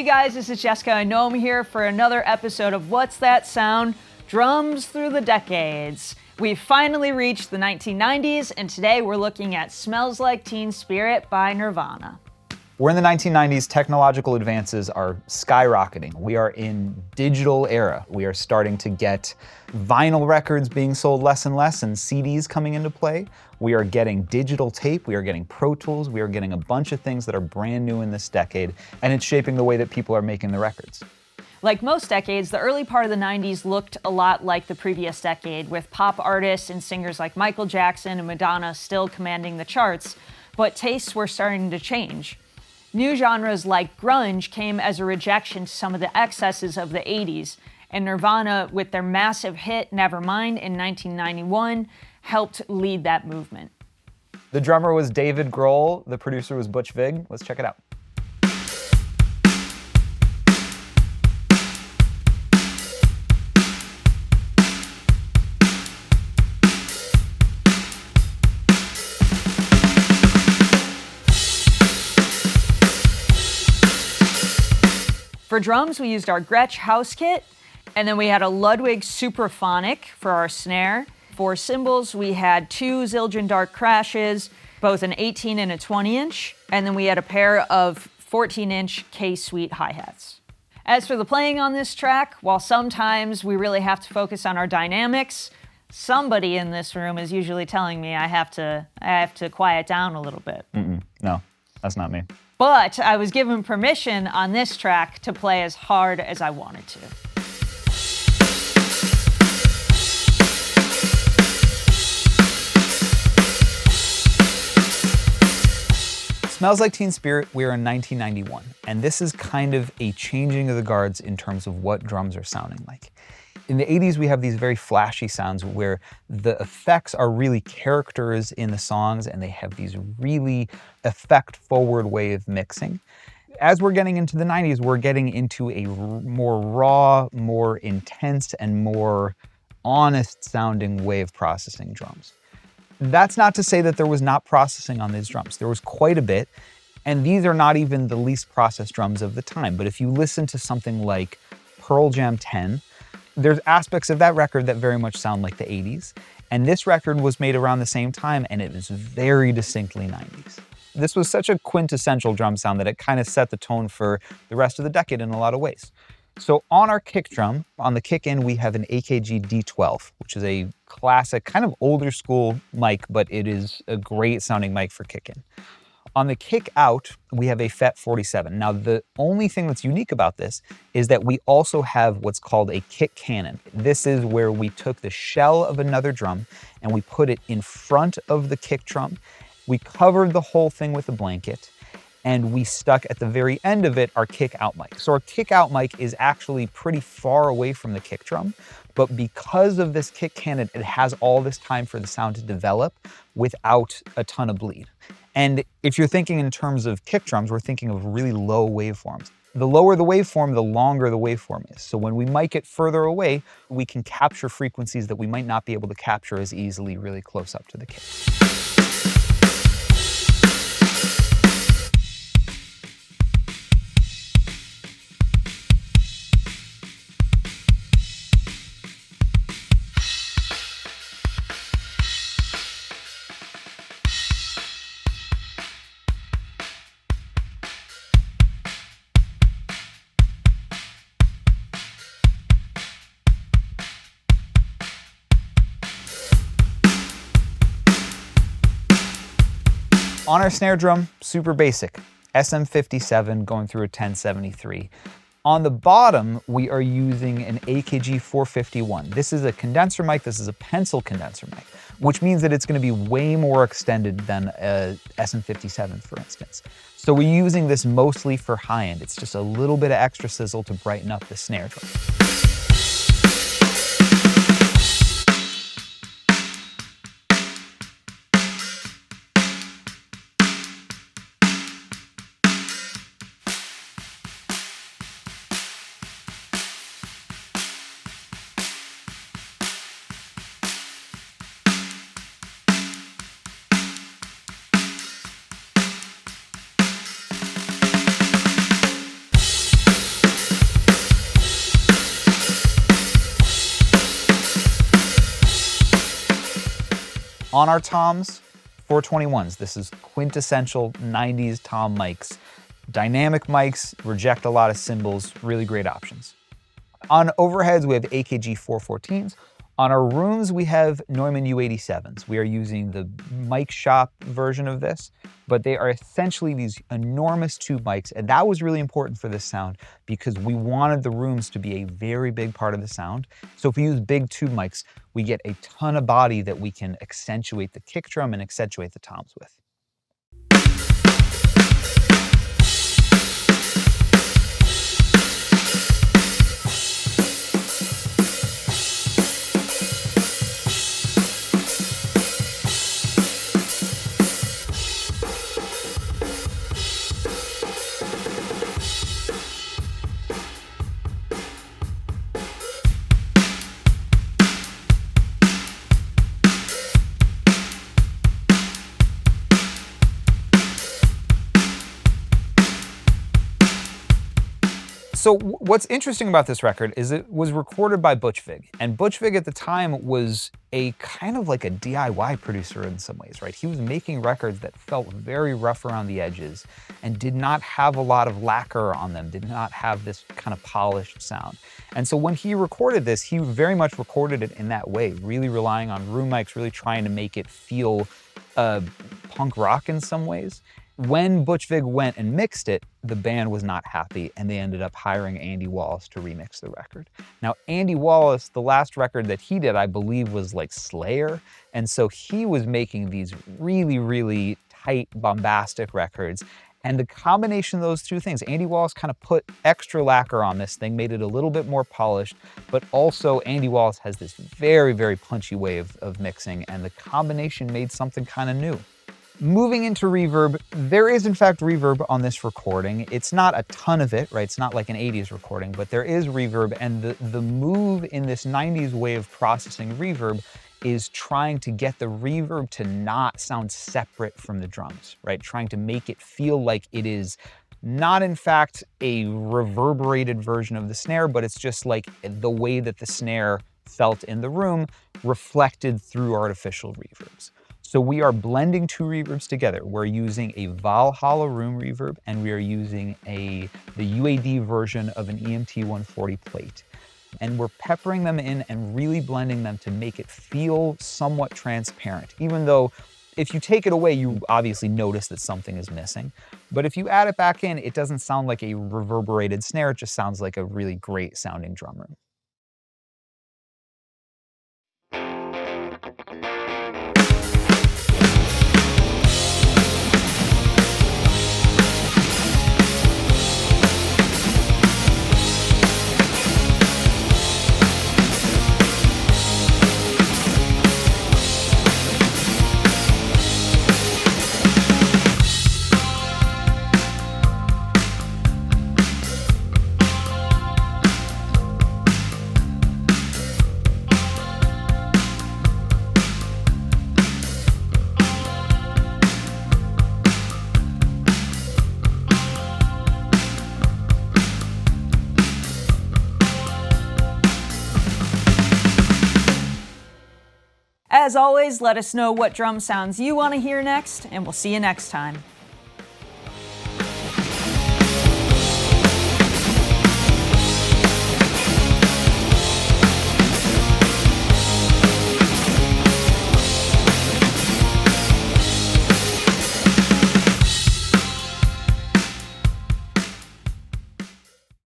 guys, this is Jessica. I know I'm here for another episode of What's That Sound? Drums Through the Decades. We've finally reached the 1990s, and today we're looking at Smells Like Teen Spirit by Nirvana. We're in the 1990s, technological advances are skyrocketing. We are in digital era. We are starting to get vinyl records being sold less and less and CDs coming into play. We are getting digital tape, we are getting Pro Tools, we are getting a bunch of things that are brand new in this decade, and it's shaping the way that people are making the records. Like most decades, the early part of the 90s looked a lot like the previous decade, with pop artists and singers like Michael Jackson and Madonna still commanding the charts, but tastes were starting to change. New genres like grunge came as a rejection to some of the excesses of the 80s, and Nirvana, with their massive hit Nevermind in 1991, helped lead that movement. The drummer was Dave Grohl, the producer was Butch Vig. Let's check it out. For drums, we used our Gretsch house kit, and then we had a Ludwig Supraphonic for our snare. For cymbals, we had two Zildjian Dark Crashes, both an 18 and a 20-inch, and then we had a pair of 14-inch K-Suite hi-hats. As for the playing on this track, while sometimes we really have to focus on our dynamics, somebody in this room is usually telling me I have to quiet down a little bit. No, that's not me. But I was given permission on this track to play as hard as I wanted to. Smells Like Teen Spirit, we're in 1991, and this is kind of a changing of the guards in terms of what drums are sounding like. In the 80s, we have these very flashy sounds where the effects are really characters in the songs and they have these really effect-forward way of mixing. As we're getting into the 90s, we're getting into a more raw, more intense, and more honest-sounding way of processing drums. That's not to say that there was not processing on these drums. There was quite a bit, and these are not even the least processed drums of the time. But if you listen to something like Pearl Jam 10, there's aspects of that record that very much sound like the 80s. And this record was made around the same time, and it was very distinctly 90s. This was such a quintessential drum sound that it kind of set the tone for the rest of the decade in a lot of ways. So on our kick drum, on the kick in, we have an AKG D12, which is a classic, kind of older school mic, but it is a great sounding mic for kick in. On the kick out, we have a FET 47. Now, the only thing that's unique about this is that we also have what's called a kick cannon. This is where we took the shell of another drum and we put it in front of the kick drum. We covered the whole thing with a blanket, and we stuck at the very end of it our kick out mic. So our kick out mic is actually pretty far away from the kick drum, but because of this kick cannon, it has all this time for the sound to develop without a ton of bleed. And if you're thinking in terms of kick drums, we're thinking of really low waveforms. The lower the waveform, the longer the waveform is. So when we mic it further away, we can capture frequencies that we might not be able to capture as easily really close up to the kick. On our snare drum, super basic, SM57 going through a 1073. On the bottom, we are using an AKG 451. This is a condenser mic, this is a pencil condenser mic, which means that it's gonna be way more extended than a SM57, for instance. So we're using this mostly for high end. It's just a little bit of extra sizzle to brighten up the snare drum. On our toms, 421s. This is quintessential 90s tom mics. Dynamic mics, reject a lot of cymbals, really great options. On overheads, we have AKG 414s. On our rooms, we have Neumann U87s. We are using the mic shop version of this, but they are essentially these enormous tube mics, and that was really important for this sound because we wanted the rooms to be a very big part of the sound. So if we use big tube mics, we get a ton of body that we can accentuate the kick drum and accentuate the toms with. So what's interesting about this record is it was recorded by Butch Vig, and Butch Vig at the time was a kind of like a DIY producer in some ways, right? He was making records that felt very rough around the edges and did not have a lot of lacquer on them, did not have this kind of polished sound. And so when he recorded this, he very much recorded it in that way, really relying on room mics, really trying to make it feel punk rock in some ways. When Butch Vig went and mixed it, the band was not happy and they ended up hiring Andy Wallace to remix the record. Now, Andy Wallace, the last record that he did, I believe, was like Slayer. And so he was making these really, really tight, bombastic records. And the combination of those two things, Andy Wallace kind of put extra lacquer on this thing, made it a little bit more polished, but also Andy Wallace has this very, very punchy way of mixing, and the combination made something kind of new. Moving into reverb, there is in fact reverb on this recording. It's not a ton of it, right? It's not like an 80s recording, but there is reverb, and the move in this 90s way of processing reverb is trying to get the reverb to not sound separate from the drums, right? Trying to make it feel like it is not in fact a reverberated version of the snare, but it's just like the way that the snare felt in the room reflected through artificial reverbs. So we are blending two reverbs together. We're using a Valhalla room reverb, and we are using the UAD version of an EMT 140 plate. And we're peppering them in and really blending them to make it feel somewhat transparent, even though if you take it away, you obviously notice that something is missing. But if you add it back in, it doesn't sound like a reverberated snare, it just sounds like a really great sounding drum room. As always, let us know what drum sounds you want to hear next, and we'll see you next time.